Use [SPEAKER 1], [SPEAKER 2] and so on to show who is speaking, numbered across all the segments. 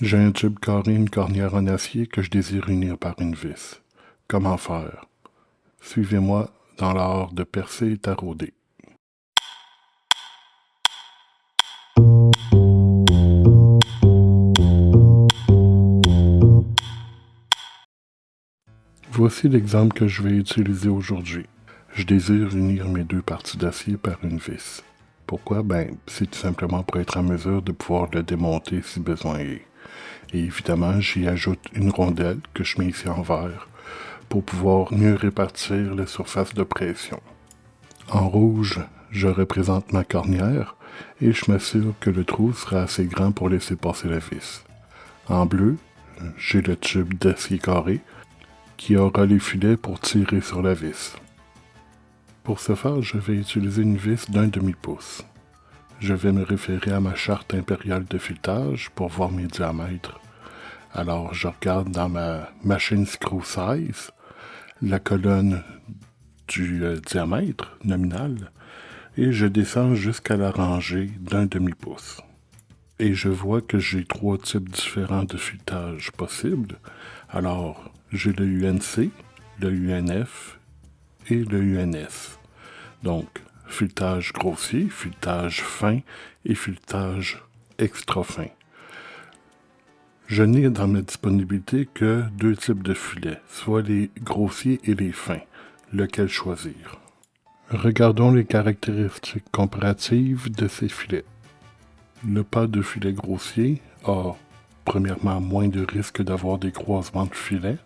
[SPEAKER 1] J'ai un tube carré et une cornière en acier que je désire unir par une vis. Comment faire? Suivez-moi dans l'art de percer et tarauder. Voici l'exemple que je vais utiliser aujourd'hui. Je désire unir mes deux parties d'acier par une vis. Pourquoi? C'est tout simplement pour être en mesure de pouvoir le démonter si besoin est. Et évidemment, j'y ajoute une rondelle que je mets ici en verre pour pouvoir mieux répartir la surface de pression. En rouge, je représente ma cornière et je m'assure que le trou sera assez grand pour laisser passer la vis. En bleu, j'ai le tube d'acier carré qui aura les filets pour tirer sur la vis. Pour ce faire, je vais utiliser une vis d'1 demi-pouce. Je vais me référer à ma charte impériale de filetage pour voir mes diamètres. Alors, je regarde dans ma machine Screw Size la colonne du diamètre nominal et je descends jusqu'à la rangée d'1 demi-pouce. Et je vois que j'ai 3 types différents de filetage possibles. Alors, j'ai le UNC, le UNF et le UNS. Donc, filetage grossier, filetage fin et filetage extra fin. Je n'ai dans ma disponibilité que 2 types de filets, soit les grossiers et les fins. Lequel choisir? Regardons les caractéristiques comparatives de ces filets. Le pas de filet grossier a, premièrement, moins de risque d'avoir des croisements de filets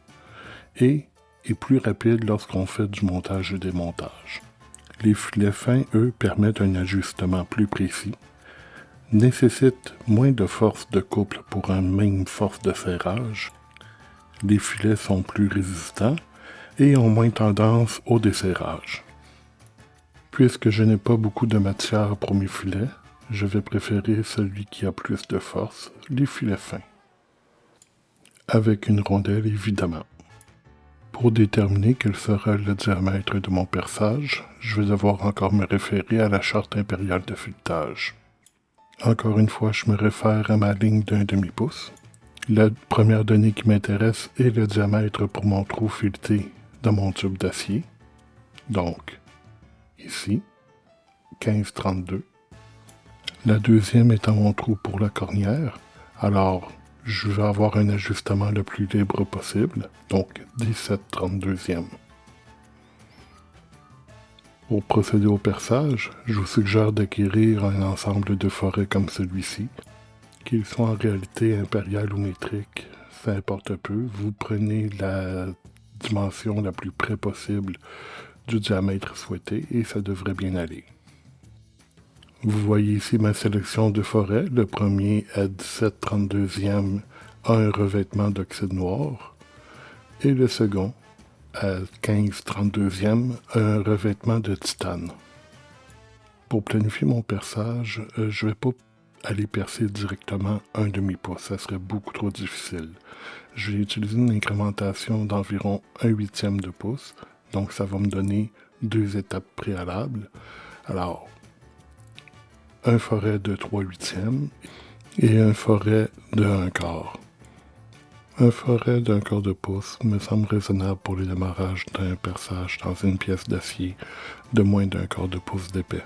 [SPEAKER 1] et est plus rapide lorsqu'on fait du montage et démontage. Les filets fins, eux, permettent un ajustement plus précis, nécessitent moins de force de couple pour une même force de serrage, les filets sont plus résistants et ont moins tendance au desserrage. Puisque je n'ai pas beaucoup de matière pour mes filets, je vais préférer celui qui a plus de force, les filets fins. Avec une rondelle, évidemment. Pour déterminer quel sera le diamètre de mon perçage, je vais devoir encore me référer à la charte impériale de filetage. Encore une fois, je me réfère à ma ligne d'1 demi-pouce. La première donnée qui m'intéresse est le diamètre pour mon trou fileté dans mon tube d'acier. Donc, ici, 15,32. La deuxième étant mon trou pour la cornière. Alors, je vais avoir un ajustement le plus libre possible, donc 17,32e. Pour procéder au perçage, je vous suggère d'acquérir un ensemble de forêts comme celui-ci, qu'ils soient en réalité impériales ou métriques, ça importe peu. Vous prenez la dimension la plus près possible du diamètre souhaité et ça devrait bien aller. Vous voyez ici ma sélection de forêts. Le premier à 17,32e a un revêtement d'oxyde noir et le second à 15,32e a un revêtement de titane. Pour planifier mon perçage, je ne vais pas aller percer directement 1 demi-pouce, ça serait beaucoup trop difficile. Je vais utiliser une incrémentation d'environ 1/8 de pouce, donc ça va me donner 2 étapes préalables. Alors, un forêt de 3/8 et un forêt de 1/4. Un forêt d'1/4 de pouce me semble raisonnable pour le démarrage d'un perçage dans une pièce d'acier de moins d'1/4 de pouce d'épais.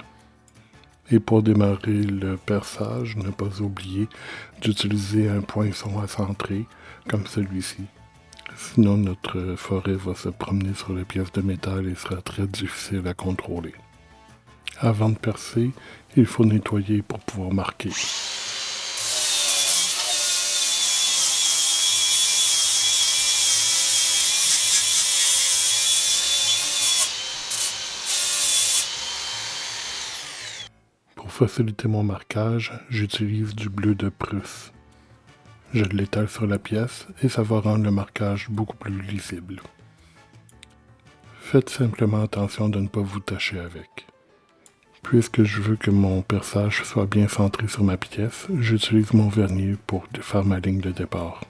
[SPEAKER 1] Et pour démarrer le perçage, ne pas oublier d'utiliser un poinçon à centrer comme celui-ci. Sinon, notre forêt va se promener sur les pièces de métal et sera très difficile à contrôler. Avant de percer, il faut nettoyer pour pouvoir marquer. Pour faciliter mon marquage, j'utilise du bleu de Prusse. Je l'étale sur la pièce et ça va rendre le marquage beaucoup plus lisible. Faites simplement attention de ne pas vous tacher avec. Puisque je veux que mon perçage soit bien centré sur ma pièce, j'utilise mon vernier pour faire ma ligne de départ.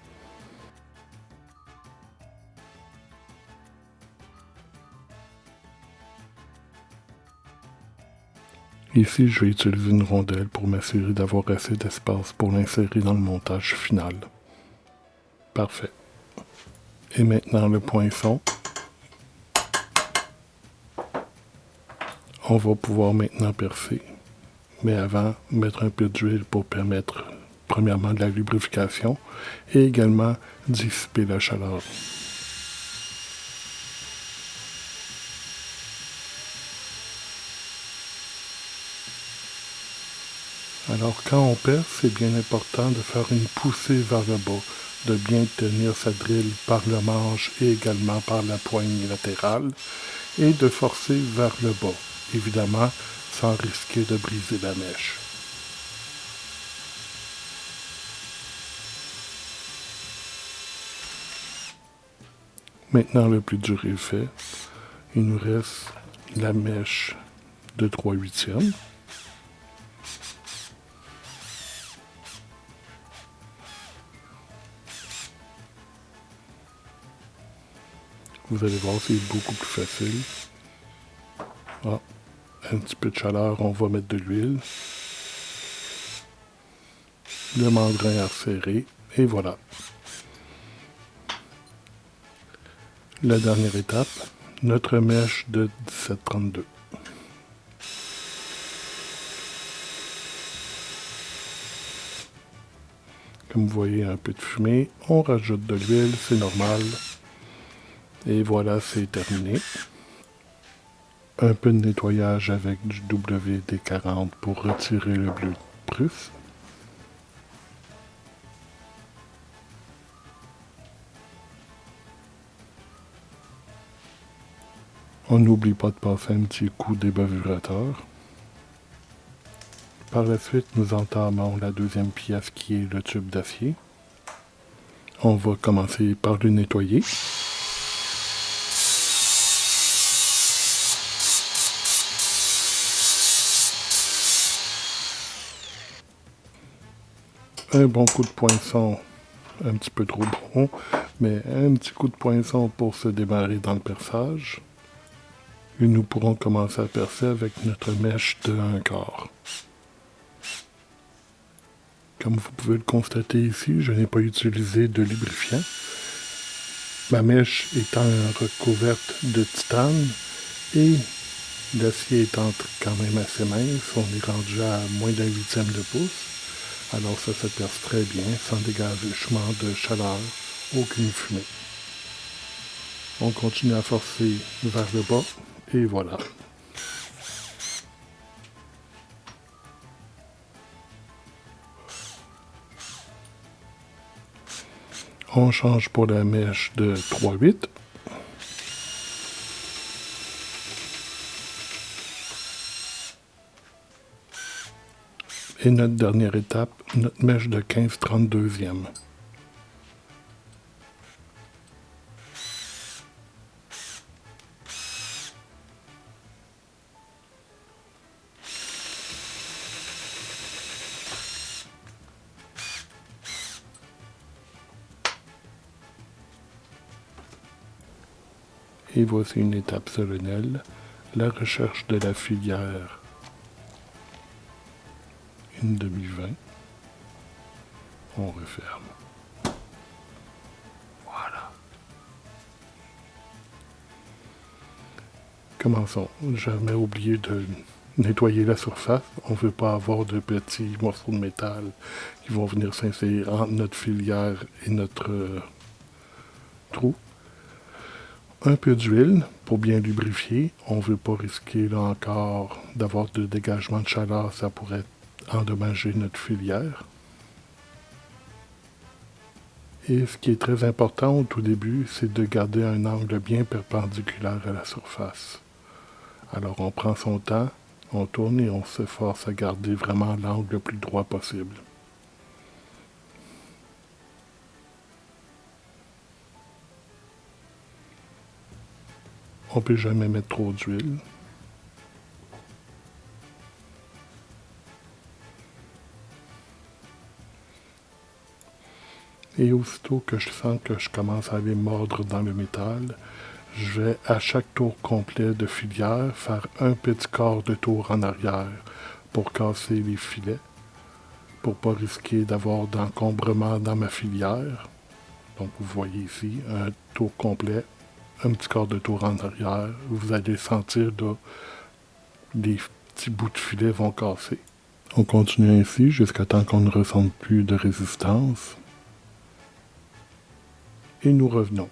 [SPEAKER 1] Ici, je vais utiliser une rondelle pour m'assurer d'avoir assez d'espace pour l'insérer dans le montage final. Parfait. Et maintenant le poinçon. On va pouvoir maintenant percer. Mais avant, mettre un peu d'huile pour permettre, premièrement, de la lubrification et également dissiper la chaleur. Alors, quand on perce, c'est bien important de faire une poussée vers le bas, de bien tenir sa drille par le manche et également par la poignée latérale, et de forcer vers le bas, évidemment, sans risquer de briser la mèche. Maintenant, le plus dur est fait. Il nous reste la mèche de 3/8. Vous allez voir, c'est beaucoup plus facile. Ah, un petit peu de chaleur, on va mettre de l'huile. Le mandrin à serrer, et voilà. La dernière étape, notre mèche de 1732. Comme vous voyez, un peu de fumée, on rajoute de l'huile, c'est normal. Et voilà, c'est terminé. Un peu de nettoyage avec du WD-40 pour retirer le bleu de Prusse. On n'oublie pas de passer un petit coup débavurateur. Par la suite, nous entamons la deuxième pièce qui est le tube d'acier. On va commencer par le nettoyer. Un bon coup de poinçon, un petit peu trop bon, mais un petit coup de poinçon pour se démarrer dans le perçage. Et nous pourrons commencer à percer avec notre mèche de 1/4. Comme vous pouvez le constater ici, je n'ai pas utilisé de lubrifiant. Ma mèche étant recouverte de titane et l'acier étant quand même assez mince, on est rendu à moins d'1/8 de pouce. Alors ça se perce très bien, sans dégagement de chaleur, aucune fumée. On continue à forcer vers le bas, et voilà. On change pour la mèche de 3/8. Et notre dernière étape, notre mèche de 15/32. Et voici une étape solennelle, la recherche de la filière. Une demi-20. On referme. Voilà. Commençons. Jamais oublié de nettoyer la surface. On ne veut pas avoir de petits morceaux de métal qui vont venir s'insérer entre notre filière et notre trou. Un peu d'huile pour bien lubrifier. On ne veut pas risquer là encore d'avoir de dégagement de chaleur. Ça pourrait endommager notre filière. Et ce qui est très important au tout début, c'est de garder un angle bien perpendiculaire à la surface. Alors on prend son temps, on tourne et on s'efforce à garder vraiment l'angle le plus droit possible. On ne peut jamais mettre trop d'huile. Et aussitôt que je sens que je commence à aller mordre dans le métal, je vais à chaque tour complet de filière faire un petit quart de tour en arrière pour casser les filets, pour ne pas risquer d'avoir d'encombrement dans ma filière. Donc vous voyez ici un tour complet, un petit quart de tour en arrière. Vous allez sentir là, des petits bouts de filet vont casser. On continue ainsi jusqu'à temps qu'on ne ressente plus de résistance. Et nous revenons.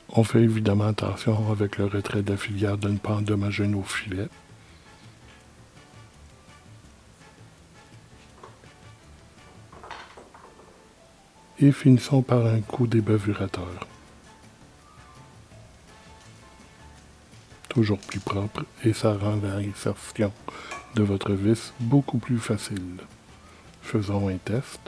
[SPEAKER 1] On fait évidemment attention avec le retrait de la filière de ne pas endommager nos filets. Et finissons par un coup débavurateur. Toujours plus propre et ça rend l'insertion de votre vis beaucoup plus facile. Faisons un test.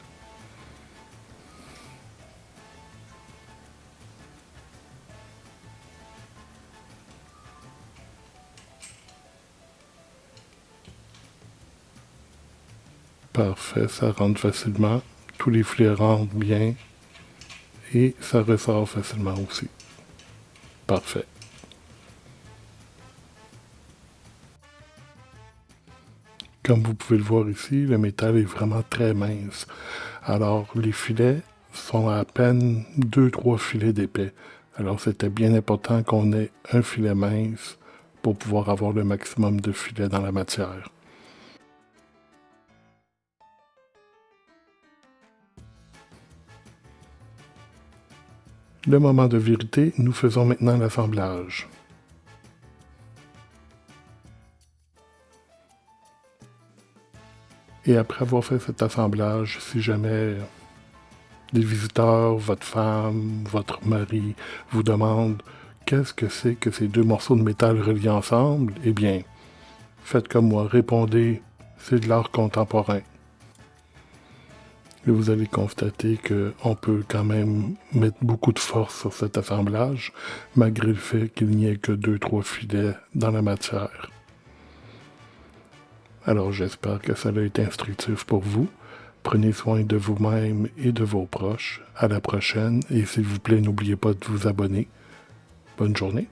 [SPEAKER 1] Parfait, ça rentre facilement. Tous les filets rentrent bien et ça ressort facilement aussi. Parfait. Comme vous pouvez le voir ici, le métal est vraiment très mince. Alors, les filets sont à peine 2-3 filets d'épais. Alors, c'était bien important qu'on ait un filet mince pour pouvoir avoir le maximum de filets dans la matière. Le moment de vérité, nous faisons maintenant l'assemblage. Et après avoir fait cet assemblage, si jamais des visiteurs, votre femme, votre mari vous demandent qu'est-ce que c'est que ces deux morceaux de métal reliés ensemble, eh bien, faites comme moi, répondez, c'est de l'art contemporain. Et vous allez constater qu'on peut quand même mettre beaucoup de force sur cet assemblage, malgré le fait qu'il n'y ait que 2-3 filets dans la matière. Alors j'espère que ça a été instructif pour vous. Prenez soin de vous-même et de vos proches. À la prochaine et s'il vous plaît, n'oubliez pas de vous abonner. Bonne journée.